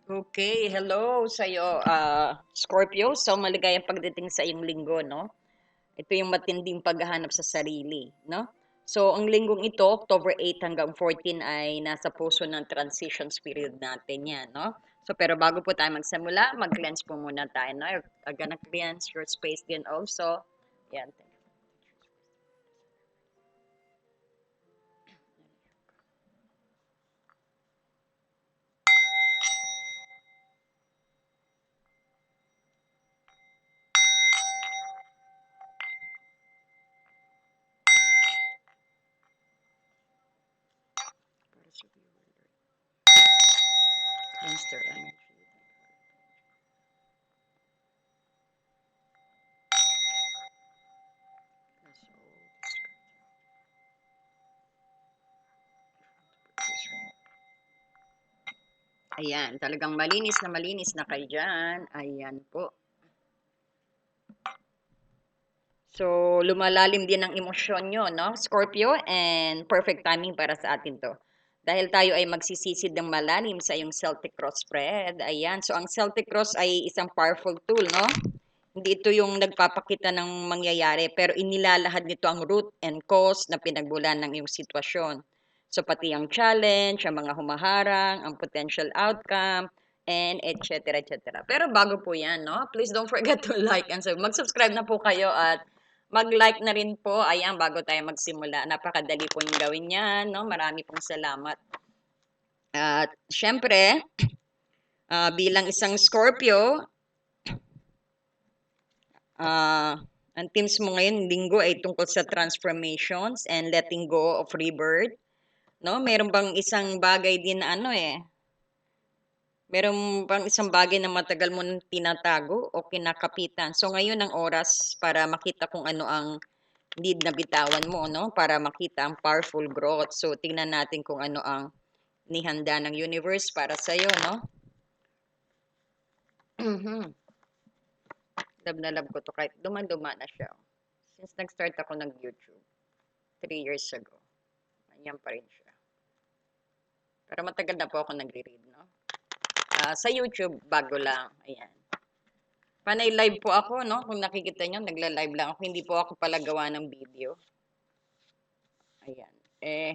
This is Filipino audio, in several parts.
Okay, hello sa'yo, Scorpio. So, maligayang pagdating sa iyong linggo, no? Ito yung matinding paghahanap sa sarili, no? So, ang linggong ito, October 8 hanggang 14 ay nasa puso ng transitions period natin yan, no? So, pero bago po tayo magsimula, mag-cleanse po muna tayo, no? I'm gonna cleanse your space din also. Yan. Cleanse their energy. Ayan, talagang malinis na kayo dyan. Ayan po. So, lumalalim din ang emosyon nyo, no? Scorpio, and perfect timing para sa atin to. Dahil tayo ay magsisisid ng malalim sa iyong Celtic Cross spread. Ayan, so ang Celtic Cross ay isang powerful tool, no? Hindi ito yung nagpapakita ng mangyayari, pero inilalahad nito ang root and cause na pinagbulan ng iyong sitwasyon. So, pati ang challenge, ang mga humaharang, ang potential outcome, and etc. Pero bago po yan, no? Please don't forget to like and mag-subscribe na po kayo at mag-like na rin po. Ayan, bago tayo magsimula. Napakadali po yung gawin yan, no? Marami pong salamat. At syempre, bilang isang Scorpio, ang themes mo ngayon, linggo, ay tungkol sa transformations and letting go of rebirth. No? Meron bang isang bagay din na meron bang isang bagay na matagal mo nang tinatago o kinakapitan? So ngayon ang oras para makita kung ano ang need na bitawan mo, no? Para makita ang powerful growth. So tingnan natin kung ano ang nihanda ng universe para sa iyo, no? Mhm. Love na love ko to kahit duman-duma na siya. Since nag-start ako nag-YouTube 3 years ago. Ganyan pa rin siya. Pero matagal na po ako nagre-read, no? Sa YouTube, bago lang. Ayan. Panay live po ako, no? Kung nakikita nyo, nagla-live lang ako. Hindi po ako pala gawa ng video. Ayan.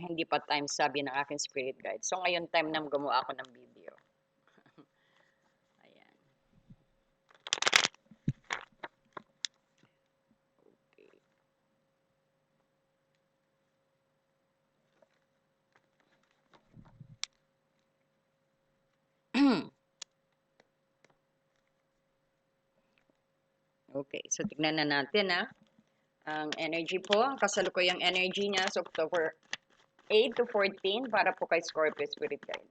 Hindi pa time sabi ng aking spirit guide. So, ngayon time na gumawa ako ng video. Ayan. Okay. Okay. So, tignan na natin, ha? Ang energy po, ang kasalukuyang energy niya sa October 8 to 14 para po kay Scorpio Spirit Guide.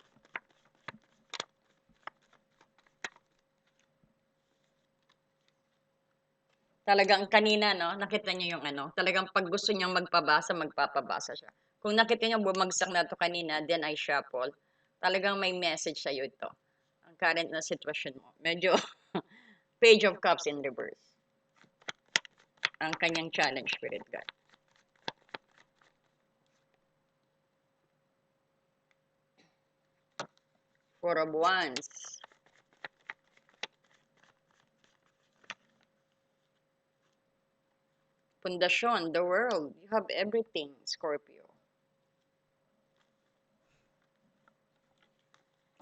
Talagang kanina, no, nakita niyo yung ano, talagang pag gusto niyang magpabasa, magpapabasa siya. Kung nakita niyo bumagsak na to kanina, then I shuffle. Talagang may message sa'yo ito. Ang current na sitwasyon mo. Medyo Page of Cups in reverse. Ang kanyang challenge, Spirit God. Four of Wands. Pundasyon, the world. You have everything, Scorpio.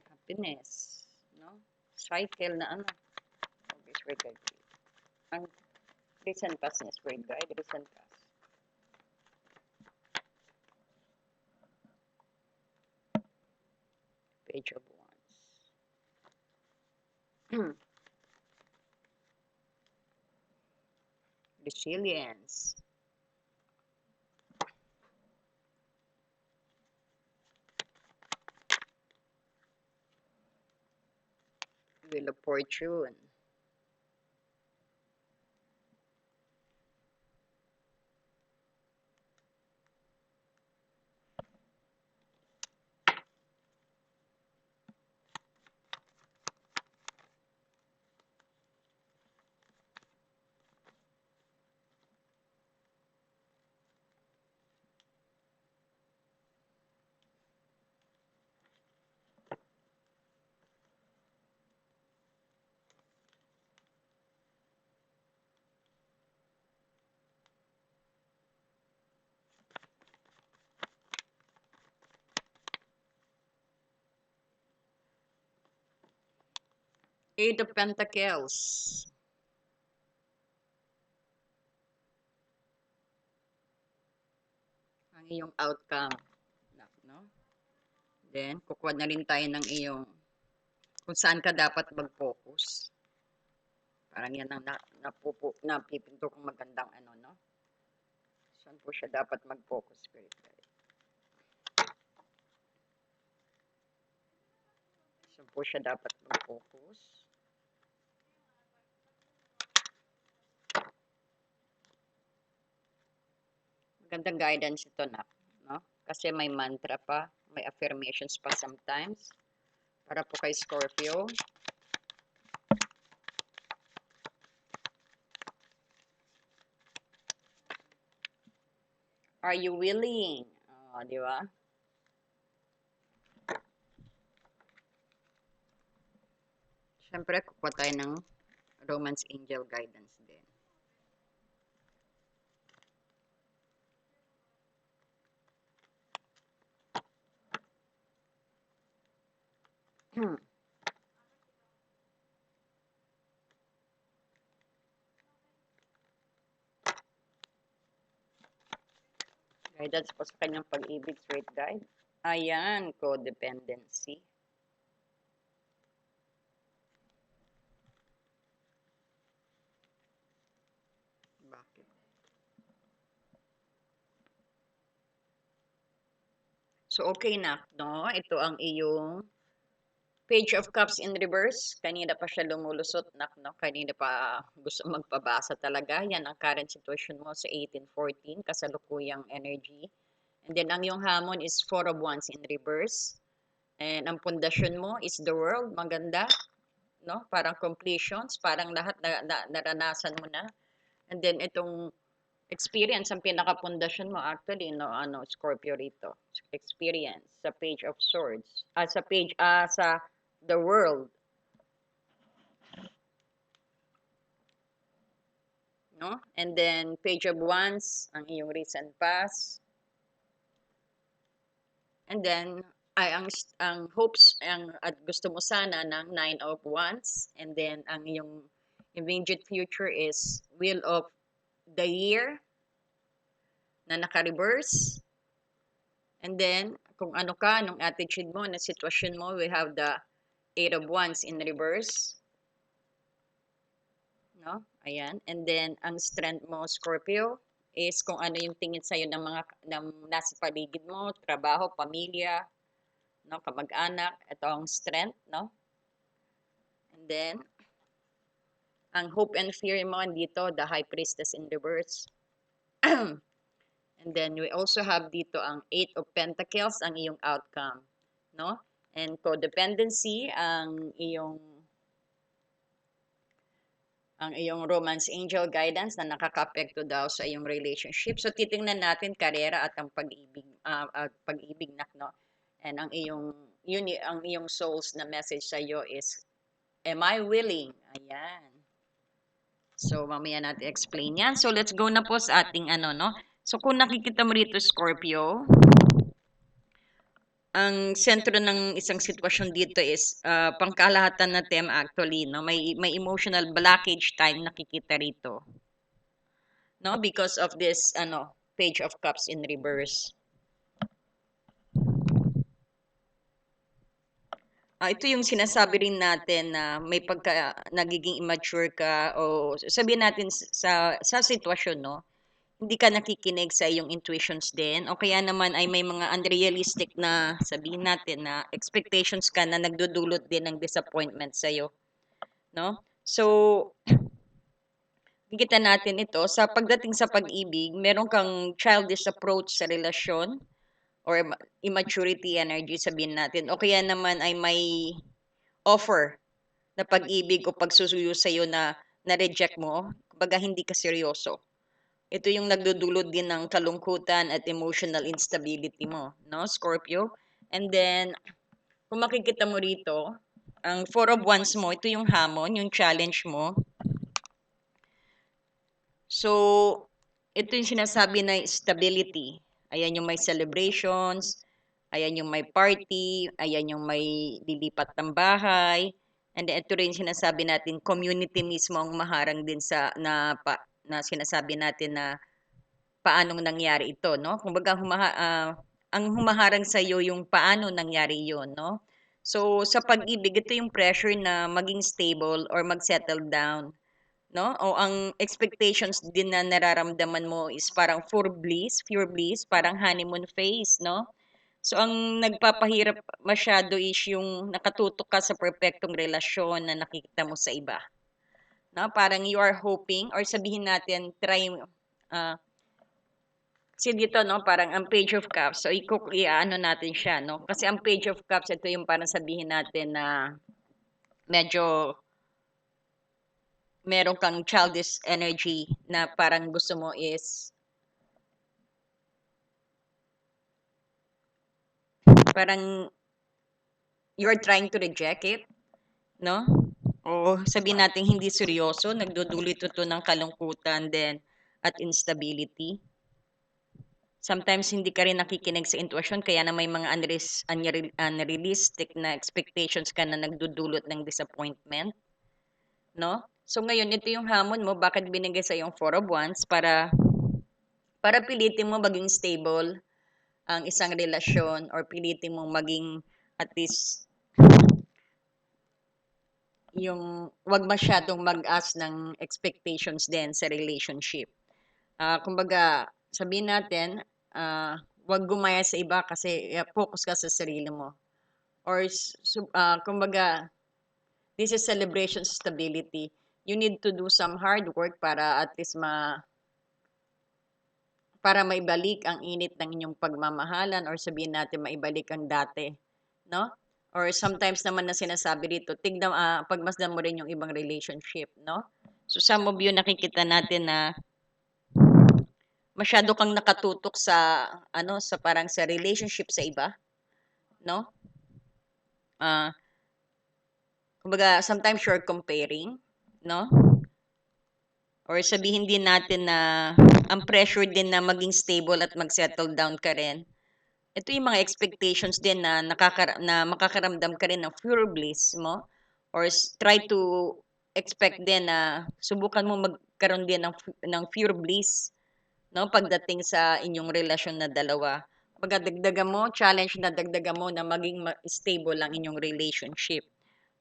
Happiness. No? Cycle na ano. Okay, Spirit Guide. Ang recent past niya, Spirit Guide. Recent past. Page of Wands. Resilience. Wheel of Fortune. Eight of Pentacles. Ang iyong outcome. No? Then, kukuha na rin tayo ng iyong kung saan ka dapat mag-focus. Parang yan ang napipinto kong magandang ano, no? Saan po siya dapat mag-focus, Spirit Guide? Saan po siya dapat mag-focus? Magandang guidance ito na, no? Kasi may mantra pa, may affirmations pa sometimes. Para po kay Scorpio. Are you willing? Di ba? Siyempre, kukuha tayo ng Romance Angel Guidance din. Guidance po sa kanyang pag-ibig, Spirit Guide. Ayan, codependency. Bakit? So, okay na, no? Ito ang iyong Page of Cups in reverse. Kanina pa siya lumulusot, no? Kanina pa gusto magpabasa talaga. Yan ang current situation mo sa 1814, kasalukuyang energy. And then, ang iyong hamon is Four of Wands in reverse. And ang pundasyon mo is the world. Maganda, no? Parang completions, parang lahat naranasan mo na. And then, itong experience ang pinakapundasyon mo actually no Scorpio rito experience sa page of swords sa the world no and then page of wands ang iyong recent past and then ay ang hopes at gusto mo sana ng nine of wands and then ang iyong immediate future is wheel of the year na naka-reverse. And then, kung ano ka, anong attitude mo, na sitwasyon mo, we have the Eight of Wands in reverse. No? Ayan. And then, ang strength mo, Scorpio, is kung ano yung tingin sa'yo ng nasa paligid mo, trabaho, pamilya, no? Kamag-anak. Ito ang strength, no? And then, ang hope and fear mo, dito, the High Priestess in reverse. And then we also have dito ang Eight of Pentacles, ang iyong outcome, no? And codependency, ang iyong romance angel guidance na nakaka-apekto daw sa iyong relationship. So titingnan natin karera at ang pag-ibig pag-ibig no. And ang iyong soul's na message sa iyo is am I willing? Ayan. So, mamaya natin explain yan. So, let's go na po sa ating no. So, kung nakikita mo rito, Scorpio, ang sentro ng isang sitwasyon dito is pangkalahatan na theme actually, no? May emotional blockage time nakikita rito. No? Because of this, Page of Cups in reverse. Ito yung sinasabi rin natin na may nagiging immature ka o sabihin natin sa sitwasyon, no? Hindi ka nakikinig sa iyong intuitions din o kaya naman ay may mga unrealistic na sabihin natin na expectations ka na nagdudulot din ng disappointment sa iyo, no? So, kita natin ito sa pagdating sa pag-ibig, meron kang childish approach sa relasyon or immaturity energy sabihin natin o kaya naman ay may offer na pag-ibig o pagsusuyo sa iyo na na-reject mo, kumbaga hindi ka seryoso. Ito yung nagdudulot din ng kalungkutan at emotional instability mo, no, Scorpio? And then, kung makikita mo rito, ang Four of Wands mo, ito yung hamon, yung challenge mo. So, ito yung sinasabi na stability. Ayan yung may celebrations, ayan yung may party, ayan yung may lilipat ng bahay, And then, ito rin sinasabi natin, community mismo ang maharang din sa na sinasabi natin na paanong nangyari ito, no? Kumbaga ang humaharang sa iyo yung paano nangyari 'yon, no? So sa pag-ibig, ito yung pressure na maging stable or mag-settle down, no? O ang expectations din na nararamdaman mo is parang pure bliss, parang honeymoon phase, no? So ang nagpapahirap masyado is yung nakatutok ka sa perpektong relasyon na nakikita mo sa iba, no? Parang you are hoping or sabihin natin uh, kasi dito 'no, parang ang Page of Cups, so i-aano natin siya 'no, kasi ang Page of Cups ito yung parang sabihin natin na medyo meron kang childish energy na parang gusto mo is parang you're trying to reject it, 'no? O sabihin natin hindi seryoso, nagdudulot ito ng kalungkutan din at instability. Sometimes hindi ka rin nakikinig sa intuition kaya na may mga unrealistic na expectations ka na nagdudulot ng disappointment, no? So ngayon, ito yung hamon mo, bakit binigay sa yung Four of Wands para pilitin mo maging stable ang isang relasyon or pilitin mo maging at least yung wag masyadong mag-ask ng expectations din sa relationship. Kumbaga, sabihin natin, wag gumaya sa iba kasi focus ka sa sarili mo. Or, kumbaga, this is celebration stability. You need to do some hard work para at least para maibalik ang init ng inyong pagmamahalan or sabihin natin maibalik ang dati, no? Or sometimes naman na sinasabi dito, pagmasdan mo rin yung ibang relationship, no? So some of you nakikita natin na masyado kang nakatutok sa sa parang sa relationship sa iba, no? Ah, kumbaga sometimes you're comparing, no? Or sabihin din natin na ang pressure din na maging stable at mag-settle down ka rin. Ito yung mga expectations din na makakaramdam ka rin ng pure bliss mo or try to expect din na subukan mo magkaroon din ng pure bliss, no, pagdating sa inyong relasyon na dalawa. Kumbaga dagdagan mo, challenge na dagdagan mo na maging stable ang inyong relationship,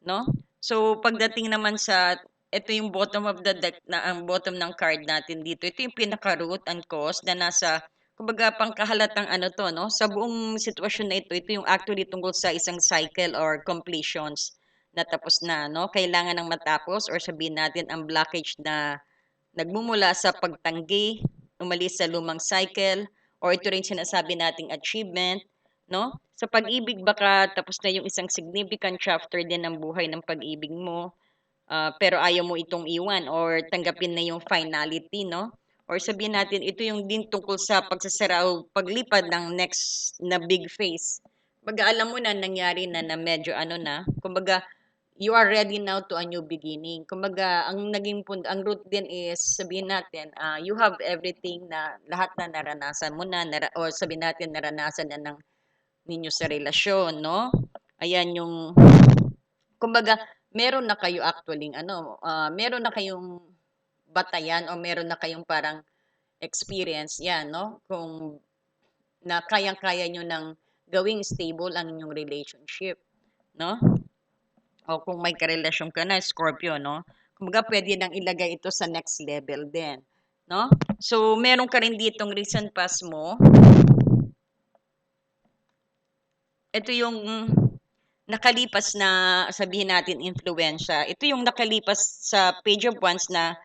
no? So pagdating naman sa ito yung bottom of the deck na ang bottom ng card natin dito. Ito yung pinaka root and cause na nasa kumbaga pangkahalatang ano to, no? Sa buong sitwasyon na ito yung actually tungkol sa isang cycle or completions na tapos na, no? Kailangan ng matapos or sabihin natin ang blockage na nagmumula sa pagtanggi, umalis sa lumang cycle, or ito rin sinasabi nating achievement, no? Sa pag-ibig baka tapos na yung isang significant chapter din ng buhay ng pag-ibig mo, pero ayaw mo itong iwan or tanggapin na yung finality, no? Or sabihin natin, ito yung din tungkol sa pagsasara o paglipad ng next na big phase. Kumbaga, alam mo na nangyari na medyo ano na, kumbaga, you are ready now to a new beginning. Kumbaga, ang root din is sabihin natin, you have everything na lahat na naranasan mo na, or sabihin natin naranasan na ng ninyo sa relasyon, no? Ayan yung, kumbaga, meron na kayo actually, meron na kayong batayan o meron na kayong parang experience yan, no? Kung na kayang-kaya nyo ng gawing stable ang inyong relationship, no? O kung may karelasyon ka na, Scorpio, no? Kumbaga, pwede nang ilagay ito sa next level din, no? So, meron ka rin ditong recent past mo. Ito yung nakalipas na, sabihin natin, influensya. Ito yung nakalipas sa Page of Wands na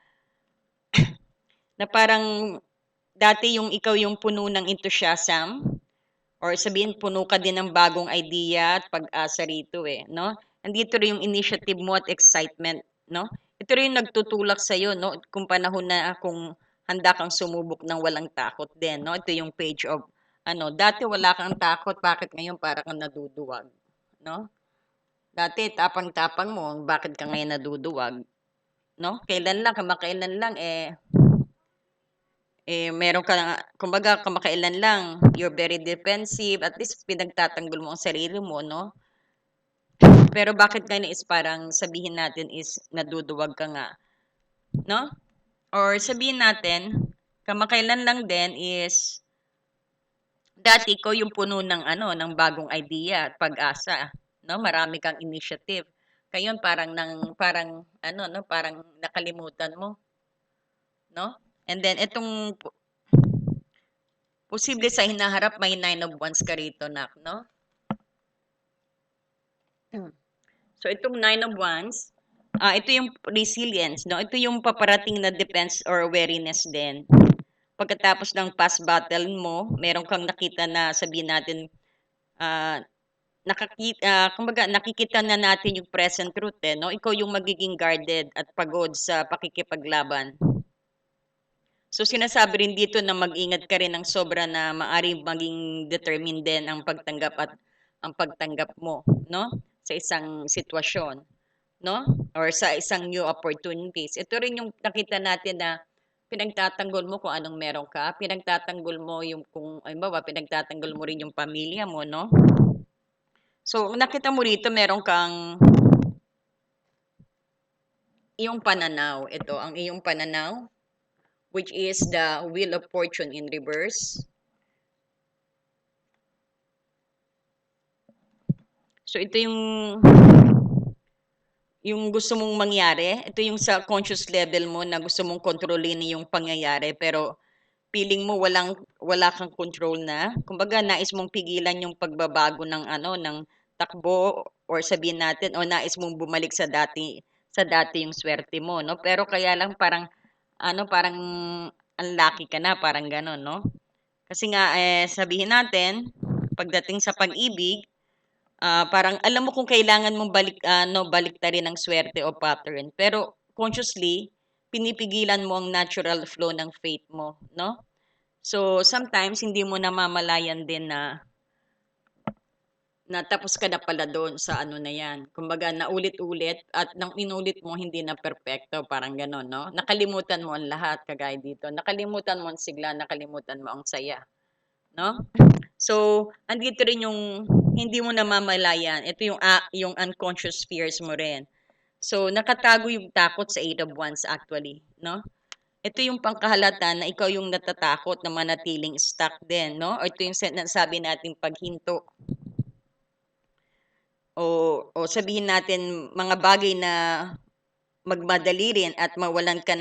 parang dati yung ikaw yung puno ng enthusiasm or sabihin puno ka din ng bagong idea at pag-asa rito no? Andito rin yung initiative mo at excitement, no? Ito rin yung nagtutulak sa iyo, no? Kung panahon na kung handa kang sumubok ng walang takot din, no? Ito yung page of dati wala kang takot, bakit ngayon para kang naduduwag, no? Dati tapang-tapang mo, bakit ka ngayon naduduwag, no? Kailan lang, kamakailan lang meron ka kumbaga kamakailan lang, you're very defensive, at least pinagtatanggol mo ang sarili mo, no? Pero bakit ngayon is parang sabihin natin is naduduwag ka nga, no? Or sabihin natin, kamakailan lang din is dati ko yung puno ng ano, ng bagong idea at pag-asa, no? Marami kang initiative. Ngayon parang ano no, parang nakalimutan mo, no? And then posible sa hinaharap may nine of wands ka rito, nak, no? So itong nine of wands, ito yung resilience, no? Ito yung paparating na defense or wariness din. Pagkatapos ng past battle mo, meron kang nakita na sabihin natin, ah, kumbaga nakikita na natin yung present truth, eh, no? Ikaw yung magiging guarded at pagod sa pakikipaglaban. So sinasabi rin dito na mag-ingat ka rin ng sobra na maari maging determined din ang pagtanggap mo, no? Sa isang sitwasyon, no? Or sa isang new opportunities. Ito rin yung nakita natin na pinagtatanggol mo kung anong meron ka, pinagtatanggol mo yung kung ay ba, pinagtatanggol mo rin yung pamilya mo, no? So nakita mo rito meron kang iyong pananaw. Ito ang iyong pananaw, which is the wheel of fortune in reverse. So ito yung gusto mong mangyari. Ito yung sa conscious level mo na gusto mong kontrolin yung pangyayari pero feeling mo wala kang control na. Kumbaga nais mong pigilan yung pagbabago ng ano ng takbo or sabihin natin o nais mong bumalik sa dati yung swerte mo, no? Pero kaya lang parang unlucky ka na, parang gano'n, no? Kasi nga sabihin natin pagdating sa pag-ibig, parang alam mo kung kailangan mong baliktarin ang swerte o pattern. Pero consciously, pinipigilan mo ang natural flow ng faith mo, no? So, sometimes hindi mo namamalayan din na tapos ka na pala doon sa ano na yan. Kumbaga, naulit-ulit at nang inulit mo, hindi na perpekto. Parang gano'n, no? Nakalimutan mo ang lahat, kagaya dito. Nakalimutan mo ang sigla, nakalimutan mo ang saya, no? So, andito rin yung hindi mo namamalayan. Ito yung unconscious fears mo rin. So, nakatago yung takot sa Eight of Wands actually, no? Ito yung pangkahalata na ikaw yung natatakot na manatiling stuck din, no? O ito yung sabi natin paghinto. O sabihin natin mga bagay na magmadali rin at mawalan ka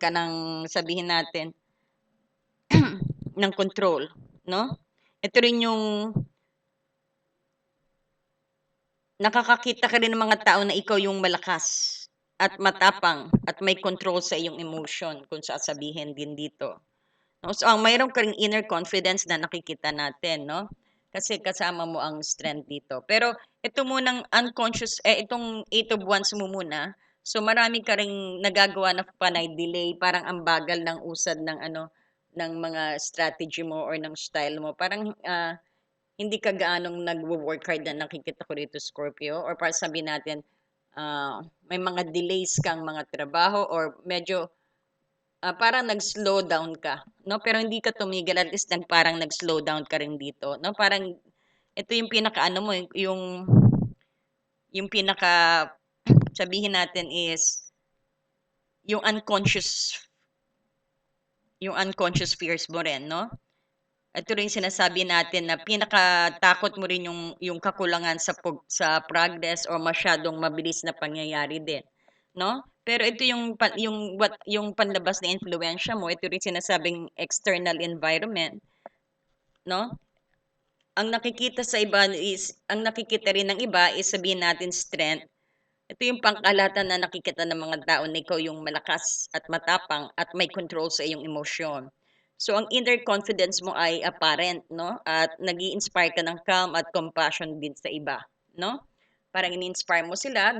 ng sabihin natin ng control, no? Ito rin yung nakakakita ka rin ng mga tao na ikaw yung malakas at matapang at may control sa iyong emotion kung sasabihin din dito. No? So, mayroon ka ring inner confidence na nakikita natin, no? Kasi kasama mo ang strength dito. Pero ito munang unconscious, itong eight of wands mo muna. So marami ka ring nagagawa na panay delay, parang ang bagal ng usad ng ano ng mga strategy mo or ng style mo. Parang hindi ka gaanong nagwo-work hard na nakikita ko dito, Scorpio, or para sabihin natin may mga delays kang mga trabaho or medyo parang nag-slow down ka, no? Pero hindi ka tumigil, at least parang nag-slow down ka rin dito, no? Parang ito yung pinaka-ano mo, yung pinaka sabihin natin is yung unconscious fears mo rin, no? Ito rin sinasabi natin na pinakatakot mo rin yung kakulangan sa progress o masyadong mabilis na pangyayari din, no? Pero ito yung panlabas na influensya mo, ito rin sinasabing external environment, no? Ang nakikita rin ng iba is sabihin natin strength. Ito yung pangkalahatan na nakikita ng mga tao na ikaw yung malakas at matapang at may control sa iyong emosyon. So ang inner confidence mo ay apparent, no? At nag-i-inspire ka ng calm at compassion din sa iba, no? Parang ini-inspire mo sila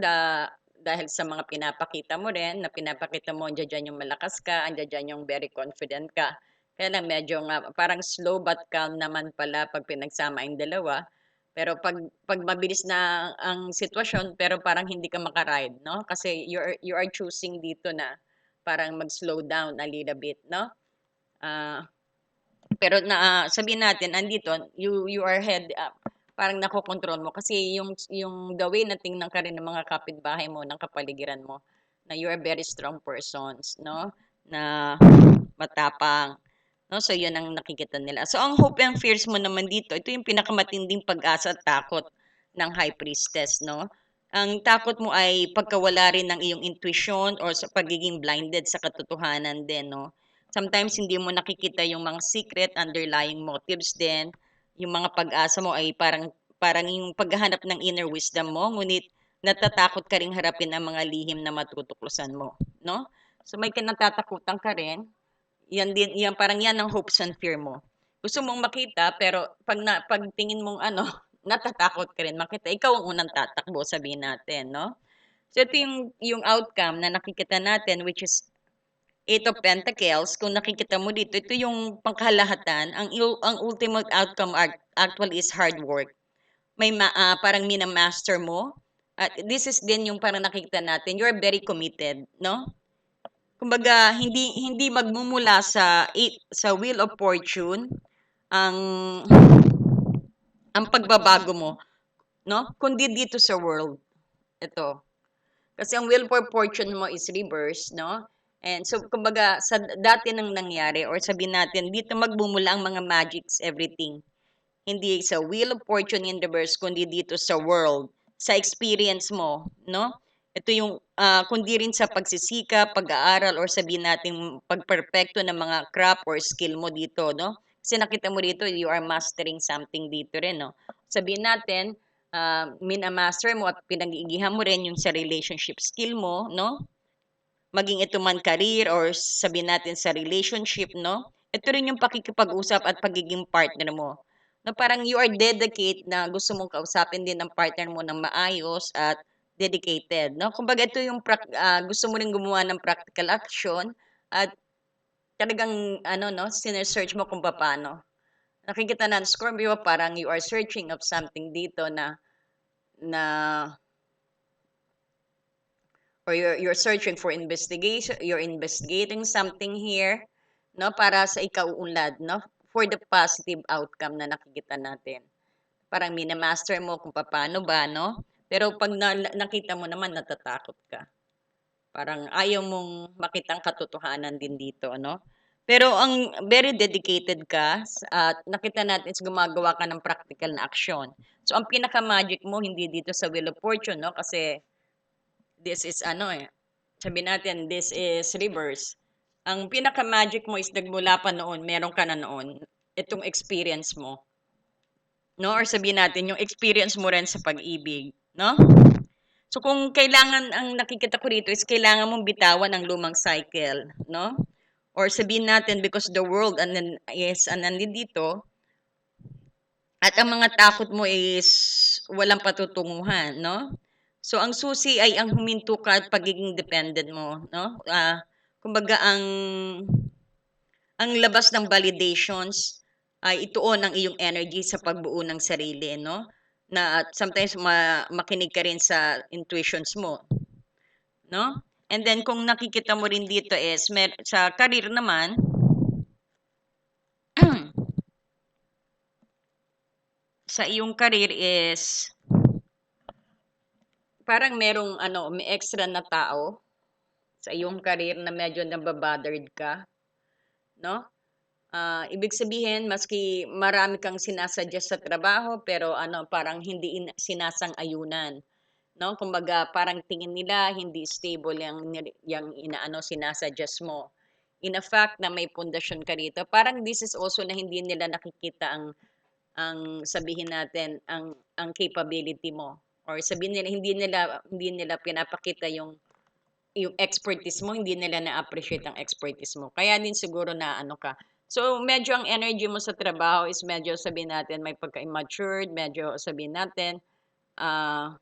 dahil sa mga pinapakita mo rin, na pinapakita mo andiyan dyan yung malakas ka, andiyan dyan yung very confident ka. Kaya lang medyo nga parang slow but calm naman pala pag pinagsama yung dalawa. Pero pag mabilis na ang sitwasyon pero parang hindi ka makaride, no? Kasi you are choosing dito na parang mag-slow down a little bit, no? Ah, pero sabihin natin andito you are head up. parang nakokontrol mo kasi yung the way na tingnan ka rin ng mga kapitbahay mo, ng kapaligiran mo, na you're a very strong persons, no? Na matapang, no? So, yun ang nakikita nila. So, ang hope and fears mo naman dito, ito yung pinakamatinding pag-asa at takot ng high priestess, no? Ang takot mo ay pagkawala rin ng iyong intuition or sa pagiging blinded sa katotohanan din, no? Sometimes hindi mo nakikita yung mga secret underlying motives din. Yung mga pag-asa mo ay parang parang yung paghahanap ng inner wisdom mo, ngunit natatakot ka ring harapin ang mga lihim na matutuklusan mo, no? So may kinatatakutan ka rin. Yan din, yan parang yan ang hopes and fear mo. Gusto mong makita pero pag tingin mong ano, natatakot ka rin makita. Ikaw ang unang tatakbo, sabihin natin, no? So ito yung outcome na nakikita natin, which is Eight of Pentacles. Kung nakikita mo dito, ito yung pangkalahatan. Ang ultimate outcome actually is hard work. Parang minamaster mo. At this is din yung parang nakikita natin, you're very committed, no? Kumbaga, hindi magmumula sa wheel of fortune ang ang pagbabago mo, no? Kundi dito sa world. Ito. Kasi ang wheel for fortune mo is reverse, no? And so, kumbaga, sa dati nang nangyari, or sabihin natin, dito magmumula ang mga magics, everything. Hindi sa wheel of fortune in reverse, kundi dito sa world, sa experience mo, no? Ito yung, kundi rin sa pagsisika, pag-aaral, or sabihin natin, pagperpekto ng mga craft or skill mo dito, no? Kasi nakita mo dito, you are mastering something dito rin, no? Sabihin natin, minamaster mo at pinag-iigihan mo rin yung sa relationship skill mo, no? Maging ito man career or sabihin natin sa relationship, no? Ito rin yung pakikipag-usap at pagiging partner mo. Na parang you are dedicate na gusto mong kausapin din ng partner mo ng maayos at dedicated, no? Kumbaga ito yung gusto mo rin gumawa ng practical action at talagang ano, no, sinesearch mo kung paano. Nakikita na Scorpio parang you are searching of something dito na or you're searching for investigation, you're investigating something here, no, para sa ikauunlad, no, for the positive outcome na nakikita natin. Parang minamaster mo kung paano ba, no? Pero pag nakita mo naman, natatakot ka. Parang ayaw mong makitang katotohanan din dito, no? Pero ang very dedicated ka at nakita natin is gumagawa ka ng practical na aksyon. So ang pinaka-magic mo hindi dito sa Wheel of Fortune, no? Kasi this is ano eh, sabi natin, this is reverse. Ang pinaka-magic mo is nagmula pa noon, meron ka na noon, itong experience mo. No? Or sabihin natin, yung experience mo rin sa pag-ibig. No? So kung kailangan, ang nakikita ko rito is kailangan mong bitawan ang lumang cycle. No? Or sabihin natin, because the world is nandito, at ang mga takot mo is walang patutunguhan, no? So ang susi ay ang huminto ka at pagiging dependent mo, no? Kumbaga ang labas ng validations ay ituon ang iyong energy sa pagbuo ng sarili, no? Na at sometimes makinig ka rin sa intuitions mo, no? And then kung nakikita mo rin dito is sa career naman, sa iyong career is parang merong ano, may extra na tao sa iyong career na medyo nababothered ka, no? Ibig sabihin maski marami kang sinasuggest sa trabaho pero ano, parang hindi sinasang-ayunan, no? Kumbaga parang tingin nila hindi stable yang inaano sinasuggest mo. In a fact na may pundasyon ka rito, parang this is also na hindi nila nakikita ang sabihin natin ang capability mo or sabihin nila hindi nila pinapakita yung expertise mo, hindi nila na-appreciate ang expertise mo. Kaya din siguro na ano ka. So, medyo ang energy mo sa trabaho is medyo sabihin natin may pagka-immature, medyo sabihin natin ah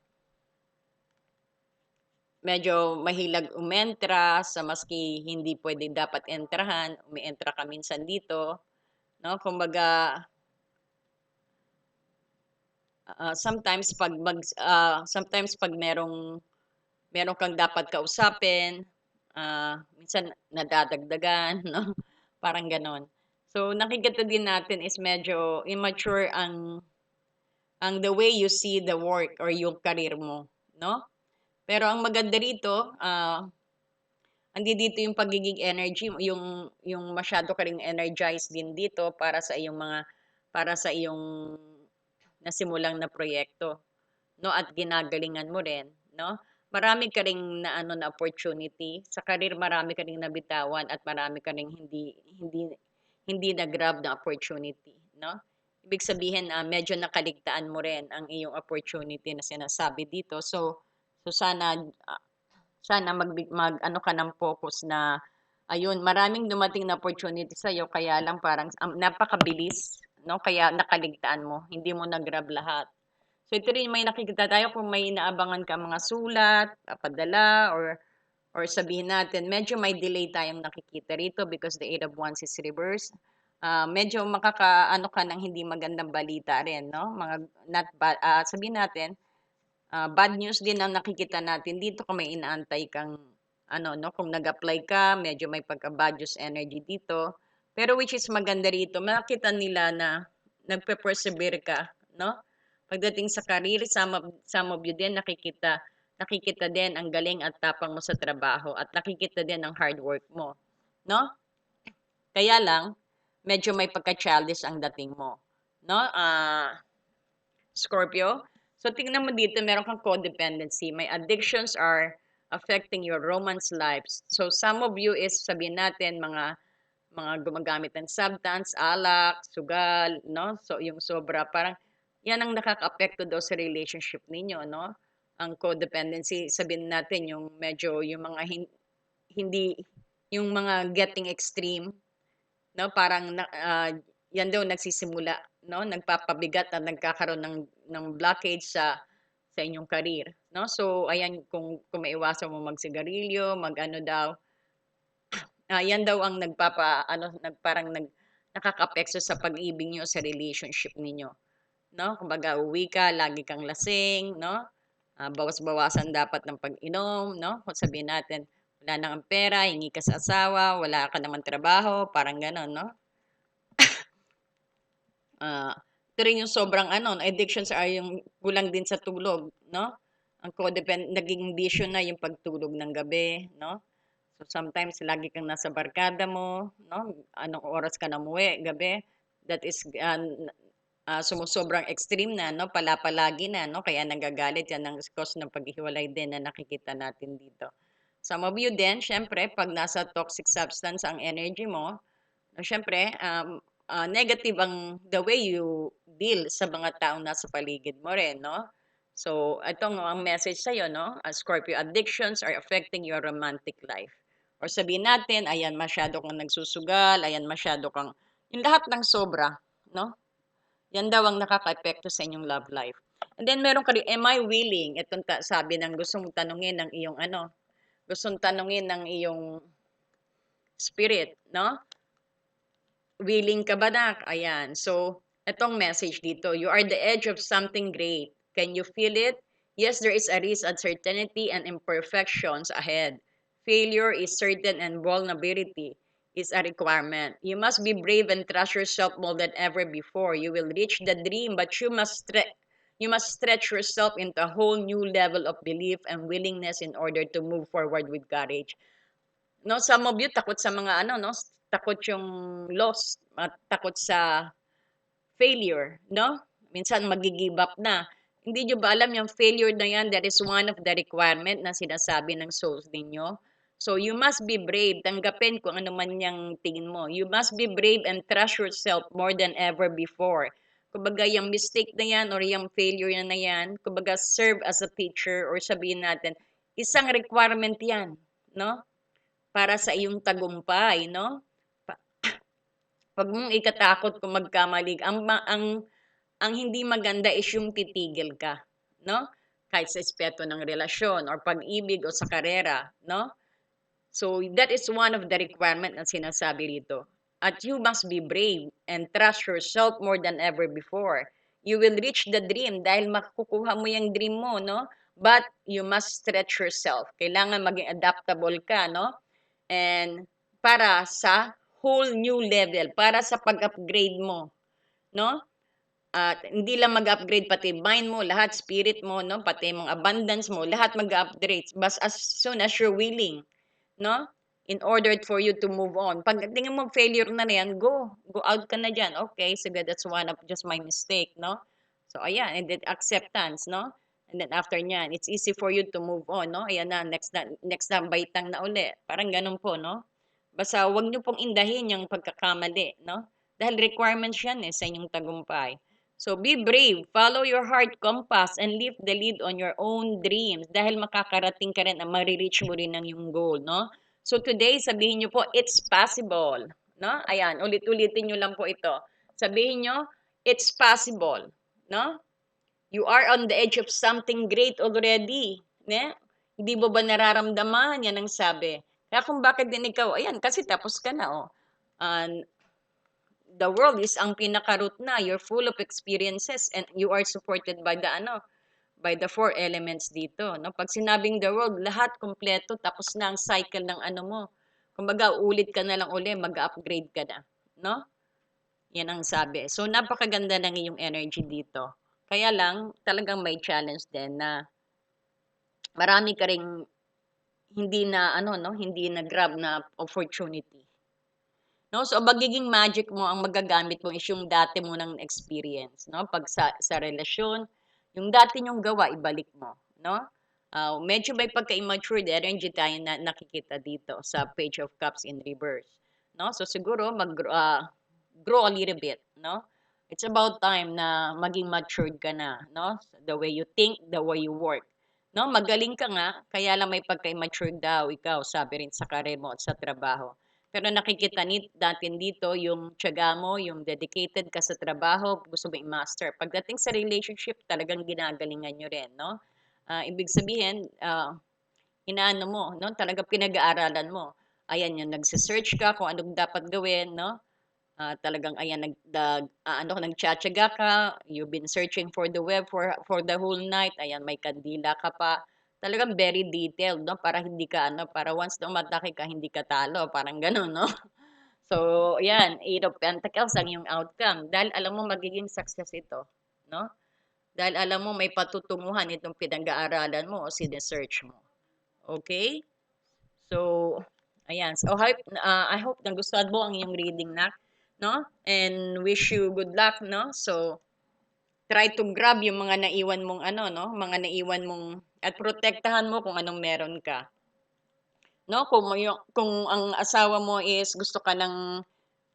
medyo mahilag umentra sa maski hindi pwede dapat entrahan, umientra ka minsan dito, no? Kumbaga, sometimes pag meron kang dapat kausapin, minsan nadadagdagan, no? Parang gano'n. So, nakikita din natin is medyo immature the way you see the work or yung career mo, no? Pero ang maganda rito, andi dito yung pagiging energy, yung masyado ka ring energized din dito para sa iyong nasimulang na proyekto, no? At ginagalingan mo rin, no? Marami ka ring na ano na opportunity sa career, marami ka ring nabitawan at marami ka ring hindi hindi na-grab na opportunity, no? Ibig sabihin, medyo nakaligtaan mo rin ang iyong opportunity na sinasabi dito. So sana mag-ano ka ng focus na ayun, maraming dumating na opportunity sa iyo kaya lang parang napakabilis, no? Kaya nakaligtaan mo, hindi mo na-grab lahat. So ito rin may nakikita tayo kung may inaabangan ka mga sulat, padala or sabihin natin medyo may delay tayong nakikita rito because the Eight of Wands is reverse. Medyo makakaano ka ng hindi magandang balita rin, no? Mga not bad, sabihin natin bad news din ang nakikita natin dito kung may inaantay kang ano 'no, kung nag-apply ka medyo may pagka-bad news energy dito. Pero which is maganda rito makita nila na nagpe-persevere ka 'no. Pagdating sa career some of you din nakikita din ang galing at tapang mo sa trabaho at nakikita din ang hard work mo 'no. Kaya lang medyo may pagka-childish ang dating mo 'no, Scorpio. So tingnan mo dito, meron kang codependency. My addictions are affecting your romance lives. So some of you is sabihin natin mga gumagamit ng substance, alak, sugal, no? So yung sobra parang yan ang nakakaapekto daw sa relationship ninyo, no? Ang codependency, sabihin natin yung medyo yung mga hindi yung mga getting extreme, no? Parang yan daw nagsisimula, no? Nagpapabigat at nagkakaroon ng blockage sa inyong career, no? So ayan kung maiwasan mo magsigarilyo, mag-ano daw, yan daw ang parang nakakaapekto sa pag-ibig niyo sa relationship ninyo, no? Kumbaga uwi ka, lagi kang lasing, no? Bawas-bawasan dapat ng pag-inom, no? Kung sabihin natin, wala nang pera, hingi ka sa asawa, wala ka naman trabaho, parang gano'n, no? Ito rin yung sobrang addictions are yung kulang din sa tulog, no? Ang naging bisyo na yung pagtulog ng gabi, no? So sometimes lagi kang nasa barkada mo, no? Anong oras ka na umuwi, gabi. That is sumusobrang extreme na, no? Palagi na, no? Kaya nagagalit yan ang cause ng paghihiwalay din na nakikita natin dito. Some of you din, syempre, pag nasa toxic substance ang energy mo, siyempre, negative ang the way you deal sa mga taong nasa paligid mo rin, no? So, itong ang message sa'yo, no? Scorpio, addictions are affecting your romantic life. Or sabihin natin, ayan, masyado kang nagsusugal, ayan, masyado kang, yung lahat ng sobra, no? Yan daw ang nakaka-epekto sa inyong love life. And then meron ka rin, am I willing? Itong sabi ng gusto mong tanungin ng iyong gustong tanungin ng iyong spirit, no? Willing ka ba na? Ayan. So, etong message dito. You are the edge of something great. Can you feel it? Yes, there is a risk, uncertainty, and imperfections ahead. Failure is certain and vulnerability is a requirement. You must be brave and trust yourself more than ever before. You will reach the dream, but you must stretch yourself into a whole new level of belief and willingness in order to move forward with courage. No, some of you takot sa mga no, takot yung loss, takot sa failure, no? Minsan magi-give up na. Hindi nyo ba alam yung failure na yan, that is one of the requirement na sinasabi ng souls ninyo. So you must be brave. Tanggapin kung ano man yung tingin mo. You must be brave and trust yourself more than ever before. Kumbaga yung mistake na yan or yung failure na yan, kumbaga serve as a teacher or sabihin natin, isang requirement yan, no? Para sa iyong tagumpay, no? Wag mong ikatakot kung magkamali. Ang hindi maganda is yung titigil ka, no? Kahit sa aspeto ng relasyon or pag-ibig o sa karera, no? So that is one of the requirement na sinasabi rito. At you must be brave and trust yourself more than ever before. You will reach the dream dahil makukuha mo yung dream mo, no? But you must stretch yourself. Kailangan maging adaptable ka, no? And para sa whole new level, para sa pag-upgrade mo, no? At hindi lang mag-upgrade pati mind mo, lahat spirit mo, no? Pati mong abundance mo, lahat mag-upgrade. But as soon as you're willing, no? In order for you to move on. Pag tingin mo failure na yan, go out ka na diyan. Okay, sige, that's one of just my mistake, no? So ayan, and then acceptance, no? And then after niyan, it's easy for you to move on, no? Ayan na, next na baitang na uli. Parang ganun po, no? Basta wag niyo pong indahin yung pagkakamali, no? Dahil requirements yan sa inyong tagumpay. So be brave, follow your heart compass, and lift the lead on your own dreams dahil makakarating ka rin at marireach mo rin ang yung goal, no? So today, sabihin nyo po, it's possible, no? Ayan, ulit-ulitin nyo lang po ito. Sabihin nyo, it's possible, no? You are on the edge of something great already, ne? Hindi mo ba nararamdaman? Yan ang sabi. Kaya kung bakit din ikaw, ayan, kasi tapos ka na, oh. And the world is ang pinaka-root na. You're full of experiences and you are supported by the by the four elements dito, no? Pag sinabing the world, lahat kumpleto, tapos na ang cycle ng ano mo. Kumbaga, ulit ka na lang uli, mag-upgrade ka na, no? Yan ang sabi. So, napakaganda ng iyong energy dito. Kaya lang, talagang may challenge din na marami ka ring hindi na ano, no, hindi na grab na opportunity. No? So, magiging magic mo, ang magagamit mo is yung dati mo ng experience, no? Pag sa relasyon, yung dati nyong gawa, ibalik mo, no? Medyo may pagka-immature energy tayo na nakikita dito sa Page of Cups in reverse, no? So, siguro grow a little bit, no? It's about time na maging matured ka na, no? The way you think, the way you work. No, magaling ka nga, kaya lang may pagka-immature daw ikaw, sabi rin sa career mo at sa trabaho. Pero nakikita natin dito yung tiyaga mo, yung dedicated ka sa trabaho, gusto mo i-master. Pagdating sa relationship, talagang ginagalingan nyo rin, no? Ibig sabihin, inaano mo, no? Talagang pinag-aaralan mo. Ayan, yung nagse-search ka kung anong dapat gawin, no? Talagang ayan nagtiyatiyaga ka, you've been searching for the web for the whole night, ayan may kandila ka pa. Talagang very detailed, no? Para hindi ka para once na umatake ka, hindi ka talo, parang gano'n, no? So, ayan, Eight of Pentacles ang yung outcome. Dahil alam mo magiging success ito, no? Dahil alam mo may patutunguhan itong pinag-aaralan mo o sine-search mo. Okay? So, ayan. So, I hope nagustuhan mo ang iyong reading na, no? And wish you good luck, no? So, try to grab yung mga naiwan mong no? Mga naiwan mong at protektahan mo kung anong meron ka. No? Kung ang asawa mo is gusto ka ng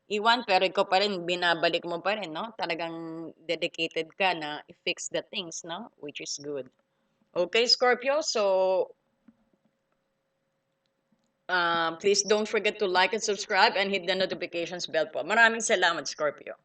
iwan pero ikaw pa rin binabalik mo pa rin, no? Talagang dedicated ka na i-fix the things, no? Which is good. Okay, Scorpio. So, please don't forget to like and subscribe and hit the notifications bell po. Maraming salamat, Scorpio.